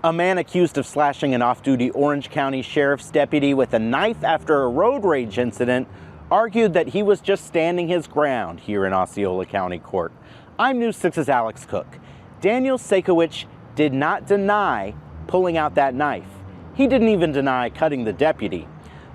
A man accused of slashing an off-duty Orange County Sheriff's deputy with a knife after a road rage incident argued that he was just standing his ground here in Osceola County Court. I'm News 6's Alex Cook. Daniel Sakowicz did not deny pulling out that knife. He didn't even deny cutting the deputy.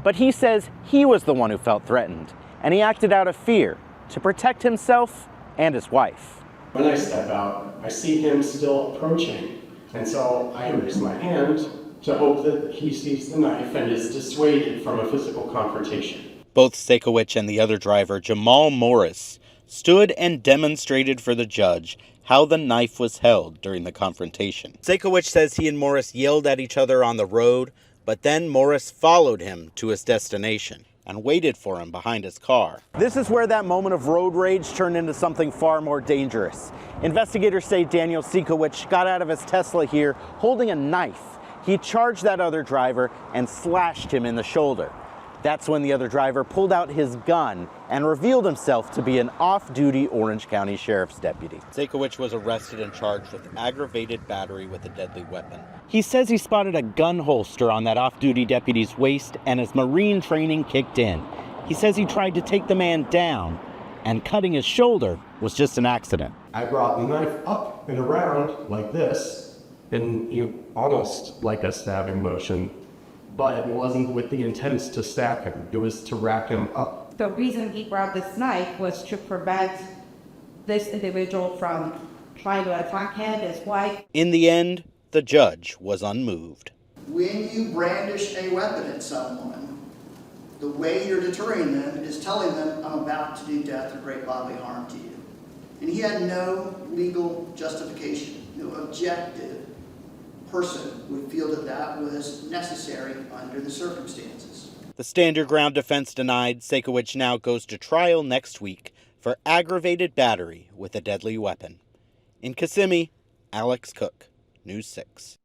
But he says he was the one who felt threatened, and he acted out of fear to protect himself and his wife. When I step out, I see him still approaching. And so I raise my hand to hope that he sees the knife and is dissuaded from a physical confrontation. Both Sakowicz and the other driver, Jamal Morris, stood and demonstrated for the judge how the knife was held during the confrontation. Sakowicz says he and Morris yelled at each other on the road, but then Morris followed him to his destination and waited for him behind his car. This is where that moment of road rage turned into something far more dangerous. Investigators say Daniel Sakowicz got out of his Tesla here holding a knife. He charged that other driver and slashed him in the shoulder. That's when the other driver pulled out his gun and revealed himself to be an off-duty Orange County Sheriff's deputy. Sakowicz was arrested and charged with aggravated battery with a deadly weapon. He says he spotted a gun holster on that off-duty deputy's waist and his Marine training kicked in. He says he tried to take the man down, and cutting his shoulder was just an accident. I brought the knife up and around like this, and almost like a stabbing motion. But it wasn't with the intent to stab him. It was to wrap him up. The reason he grabbed this knife was to prevent this individual from trying to attack him, his wife. In the end, the judge was unmoved. When you brandish a weapon at someone, the way you're deterring them is telling them, I'm about to do death or great bodily harm to you. And he had no legal justification, no objective person would feel that that was necessary under the circumstances. The stand your ground defense denied. Sakowicz now goes to trial next week for aggravated battery with a deadly weapon. In Kissimmee, Alex Cook, News 6.